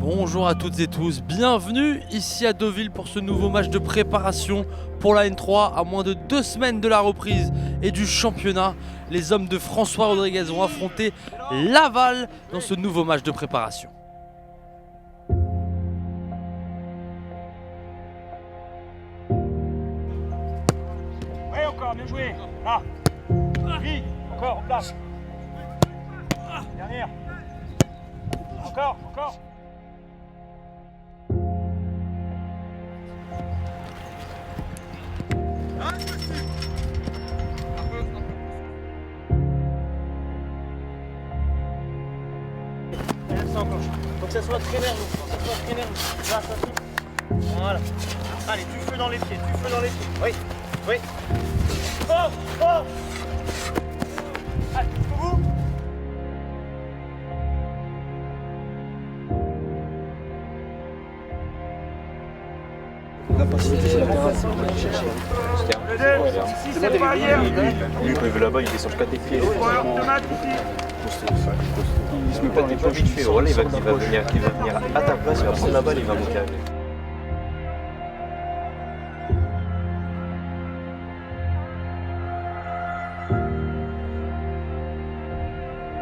Bonjour à toutes et tous, bienvenue ici à Deauville pour ce nouveau match de préparation pour la N3 à moins de 2 semaines de la reprise et du championnat. Les hommes de François Rodriguez vont affronter Laval dans ce nouveau match de préparation. Oui, encore, bien joué. Là. Oui, encore, en place. Dernière. Encore. Faut que ça soit très nerveux. Là, ça suffit. Voilà. Allez, du feu dans les pieds, Oui. Oh. Allez, jusqu'au bout. La passivité sur la terrasse, on va aller chercher. Si c'est pas hier. Lui, quand il veut là-bas, il descend jusqu'à tes pieds. Il se met pas tes poches vite fait. Voilà, il va venir à ta place, il va prendre la balle et il va monter avec.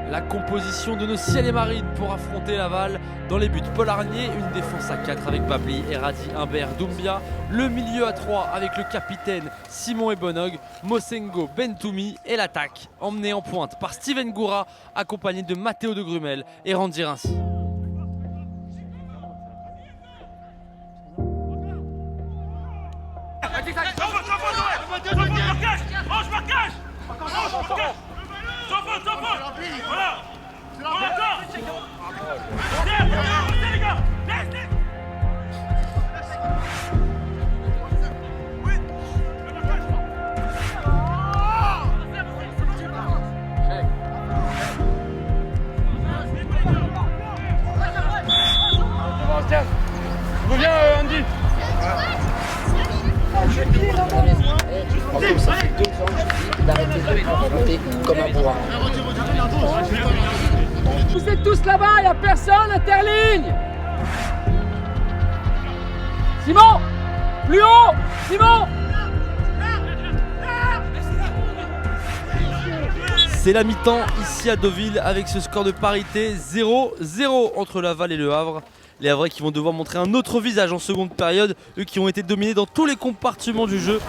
La composition de nos ciels et marines pour affronter Laval. Dans les buts, Paul Arnier, une défense à 4 avec Babli, Eradi, Humbert, Doumbia. Le milieu à 3 avec le capitaine Simon Ebonog, Mosengo, Bentoumi et l'attaque emmenée en pointe par Steven Goura, accompagné de Matteo de Grumel et Randy Rincy. Reviens, Andy. Comme ça fait 2 ans que je dis d'arrêter de confronter comme un bourrin. Vous êtes tous là-bas, il n'y a personne, interligne. Simon, plus haut, Simon. C'est la mi-temps ici à Deauville avec ce score de parité 0-0 entre Laval et Le Havre. Les Havrais qui vont devoir montrer un autre visage en seconde période, eux qui ont été dominés dans tous les compartiments du jeu.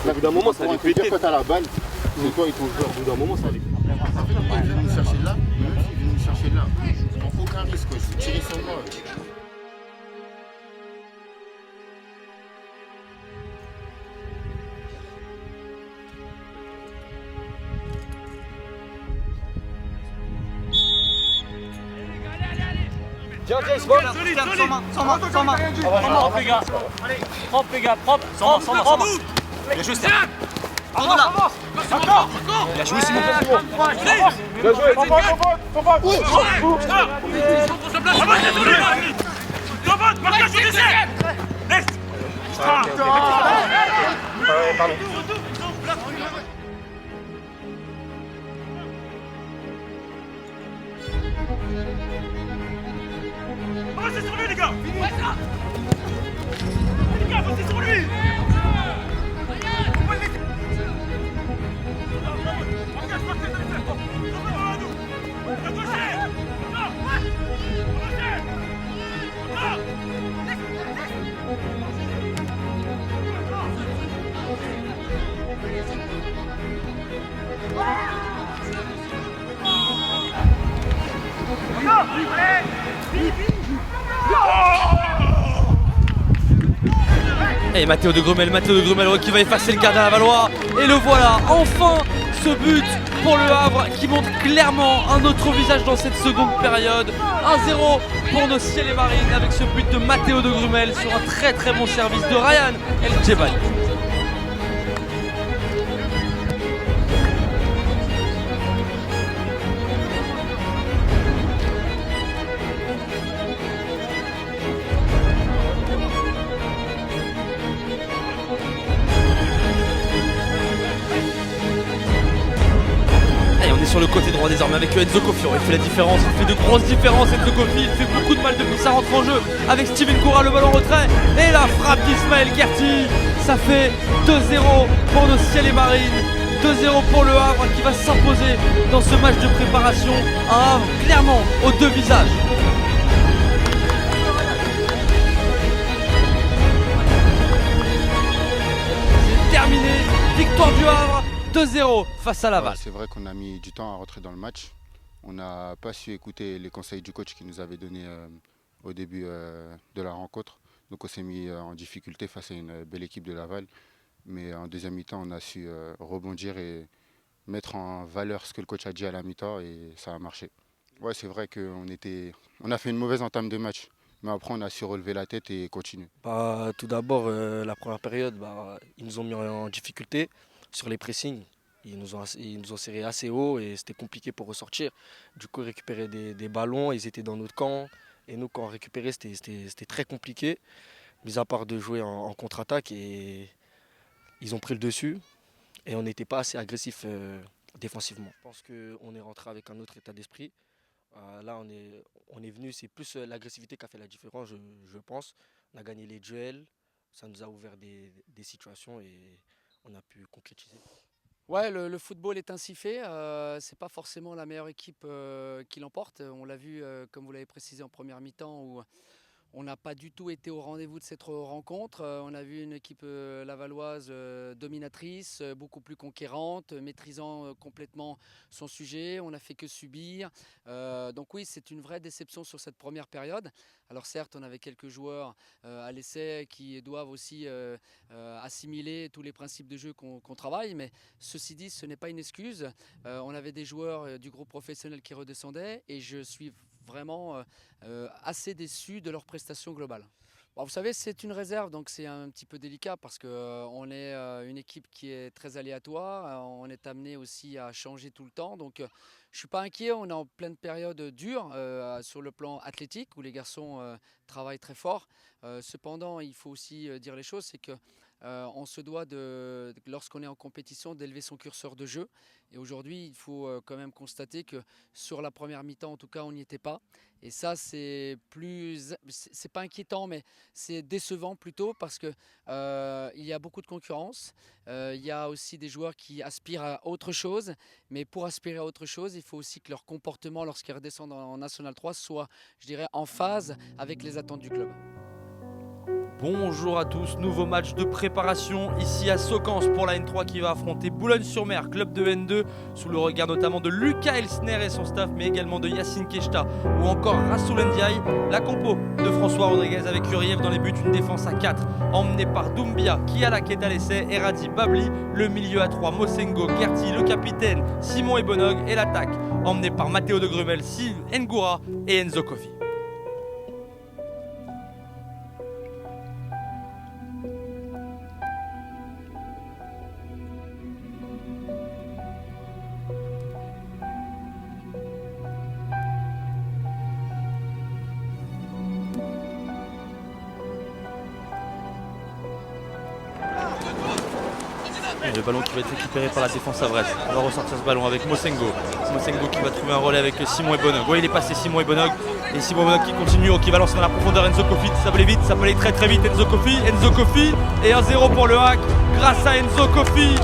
Au bout d'un moment, ça allait péter. Quand t'as la balle, c'est toi, il faut jouer. Au bout d'un moment, ça allait péter. Il vient nous chercher là, il vient nous chercher là. Je prends aucun risque, je suis tiré sur moi. Tiens, c'est bon. Sans main. Propre les gars. Propre. Sans main. Bien joué, Steph. Encore là. Encore. Bien joué, Simon. Bien joué. Pardon. Avancez sur lui, les gars! Les gars, avancez sur lui! Et Matteo de Grumel qui va effacer le gardien lavallois. Et le voilà, enfin ce but pour Le Havre qui montre clairement un autre visage dans cette seconde période. 1-0 pour nos ciels et marines avec ce but de Matteo de Grumel sur un très bon service de Ryan El Djebali. sur le côté droit désormais avec Enzo Kofi. Il fait la différence, il fait de grosses différences. Enzo Kofi, il fait beaucoup de mal depuis que ça rentre en jeu avec Steven Goura, le ballon en retrait. Et la frappe d'Ismaël Gerti. Ça fait 2-0 pour nos ciels et marines. 2-0 pour le Havre qui va s'imposer dans ce match de préparation. Un Havre clairement aux deux visages. C'est terminé. Victoire du Havre. 2-0 face à Laval. C'est vrai qu'on a mis du temps à rentrer dans le match. On n'a pas su écouter les conseils du coach qui nous avait donnés au début de la rencontre. Donc on s'est mis en difficulté face à une belle équipe de Laval. Mais en deuxième mi-temps, on a su rebondir et mettre en valeur ce que le coach a dit à la mi-temps et ça a marché. Ouais, c'est vrai qu'on a fait une mauvaise entame de match. Mais après, on a su relever la tête et continuer. Tout d'abord, la première période, ils nous ont mis en difficulté sur les pressings. Ils nous ont serré assez haut et c'était compliqué pour ressortir. Du coup, récupérer des ballons, ils étaient dans notre camp. Et nous, quand on récupérait, c'était très compliqué. Mis à part de jouer en contre-attaque. Et ils ont pris le dessus. Et on n'était pas assez agressif défensivement. Je pense qu'on est rentré avec un autre état d'esprit. Là, on est venu, c'est plus l'agressivité qui a fait la différence, je pense. On a gagné les duels, ça nous a ouvert des situations et on a pu concrétiser. Ouais, le football est ainsi fait. C'est pas forcément la meilleure équipe qui l'emporte. On l'a vu, comme vous l'avez précisé en première mi-temps, où on n'a pas du tout été au rendez-vous de cette rencontre. On a vu une équipe lavalloise dominatrice, beaucoup plus conquérante, maîtrisant complètement son sujet. On n'a fait que subir. Donc oui, c'est une vraie déception sur cette première période. Alors certes, on avait quelques joueurs à l'essai qui doivent aussi assimiler tous les principes de jeu qu'on travaille. Mais ceci dit, ce n'est pas une excuse. On avait des joueurs du groupe professionnel qui redescendaient et je suis vraiment assez déçu de leur prestation globale. Bon, vous savez, c'est une réserve, donc c'est un petit peu délicat parce qu'on est une équipe qui est très aléatoire, on est amené aussi à changer tout le temps, donc je ne suis pas inquiet, on est en pleine période dure sur le plan athlétique où les garçons travaillent très fort. Cependant, il faut aussi dire les choses, c'est que on se doit, lorsqu'on est en compétition, d'élever son curseur de jeu. Et aujourd'hui, il faut quand même constater que sur la première mi-temps, en tout cas, on n'y était pas. Et ça, c'est pas inquiétant, mais c'est décevant plutôt parce que il y a beaucoup de concurrence. Il y a aussi des joueurs qui aspirent à autre chose. Mais pour aspirer à autre chose, il faut aussi que leur comportement, lorsqu'ils redescendent en National 3, soit, je dirais, en phase avec les attentes du club. Bonjour à tous, nouveau match de préparation ici à Socans pour la N3 qui va affronter Boulogne-sur-Mer, club de N2, sous le regard notamment de Lucas Elsner et son staff, mais également de Yacine Keshta ou encore Rassoul Ndiaye. La compo de François Rodriguez avec Uriev dans les buts, une défense à 4 emmenée par Doumbia, Kiala qui est à l'essai, Eradi Babli, le milieu à 3, Mosengo, Gerti, le capitaine Simon Ebonog et l'attaque emmenée par Matteo de Grumel, Sylve Ngoura et Enzo Kofi. Le ballon qui va être récupéré par la défense avraise. On va ressortir ce ballon avec Mosengo. Mosengo qui va trouver un relais avec Simon Ebonog. Ouais, il est passé Simon Ebonog. Et Simon Ebonog qui continue, qui va lancer dans la profondeur Enzo Kofi. Ça peut aller vite, ça peut aller très très vite. Enzo Kofi. Et 1-0 pour le Hack grâce à Enzo Kofi.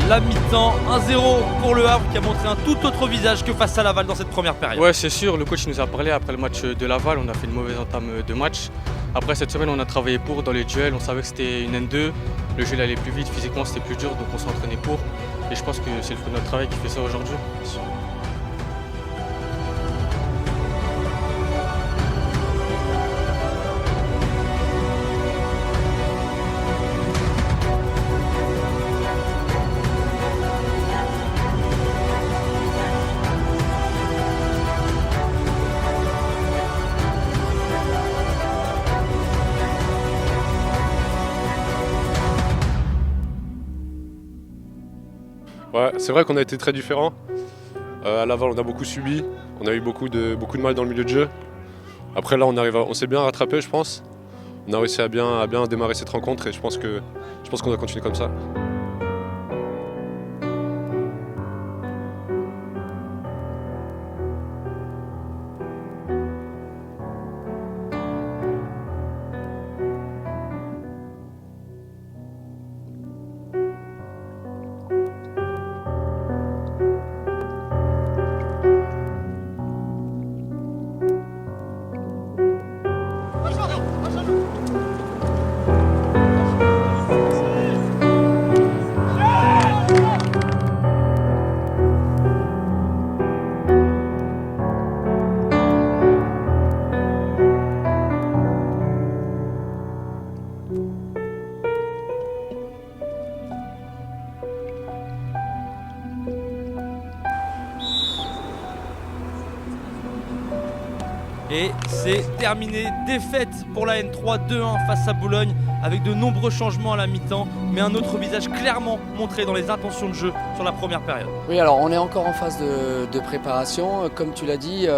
la mi-temps, 1-0 pour le Havre qui a montré un tout autre visage que face à Laval dans cette première période. Ouais, c'est sûr, le coach nous a parlé après le match de Laval, on a fait une mauvaise entame de match. Après cette semaine, on a travaillé pour dans les duels, on savait que c'était une N2, le jeu allait plus vite, physiquement c'était plus dur, donc on s'est entraîné pour. Et je pense que c'est le fruit de notre travail qui fait ça aujourd'hui. Ouais, c'est vrai qu'on a été très différents. À Laval, on a beaucoup subi, on a eu beaucoup de mal dans le milieu de jeu. Après là, on s'est bien rattrapé, je pense. On a réussi à bien démarrer cette rencontre et je pense qu'on doit continuer comme ça. Et c'est terminé, défaite pour la N3 2-1 face à Boulogne avec de nombreux changements à la mi-temps, mais un autre visage clairement montré dans les intentions de jeu sur la première période. Oui, alors on est encore en phase de préparation. Comme tu l'as dit,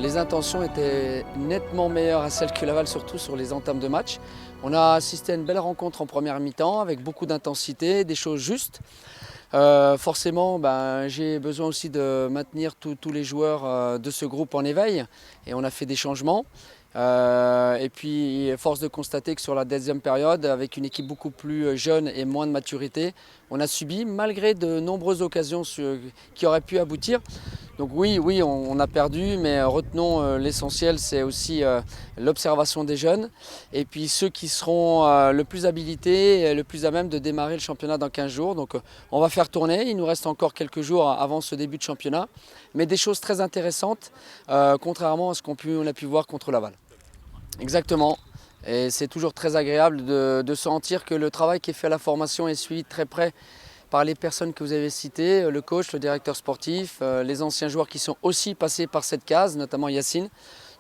les intentions étaient nettement meilleures à celles que Laval, surtout sur les entames de match. On a assisté à une belle rencontre en première mi-temps avec beaucoup d'intensité, des choses justes. Forcément, j'ai besoin aussi de maintenir tous les joueurs de ce groupe en éveil et on a fait des changements. Et puis, force de constater que sur la deuxième période, avec une équipe beaucoup plus jeune et moins de maturité, on a subi malgré de nombreuses occasions qui auraient pu aboutir. Donc oui, on a perdu, mais retenons l'essentiel, c'est aussi l'observation des jeunes et puis ceux qui seront le plus habilités et le plus à même de démarrer le championnat dans 15 jours. Donc on va faire tourner, il nous reste encore quelques jours avant ce début de championnat, mais des choses très intéressantes, contrairement à ce qu'on a pu voir contre Laval. Exactement, et c'est toujours très agréable de sentir que le travail qui est fait à la formation est suivi de très près par les personnes que vous avez citées, le coach, le directeur sportif, les anciens joueurs qui sont aussi passés par cette case, notamment Yacine.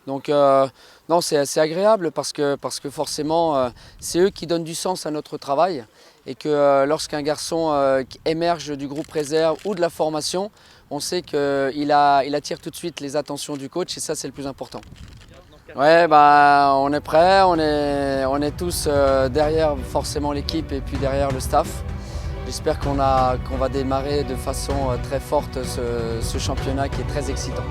Donc non, c'est agréable parce que forcément, c'est eux qui donnent du sens à notre travail et que lorsqu'un garçon émerge du groupe réserve ou de la formation, on sait qu'il attire tout de suite les attentions du coach et ça, c'est le plus important. Ouais, on est prêts, on est tous derrière forcément l'équipe et puis derrière le staff. J'espère qu'on va démarrer de façon très forte ce championnat qui est très excitant.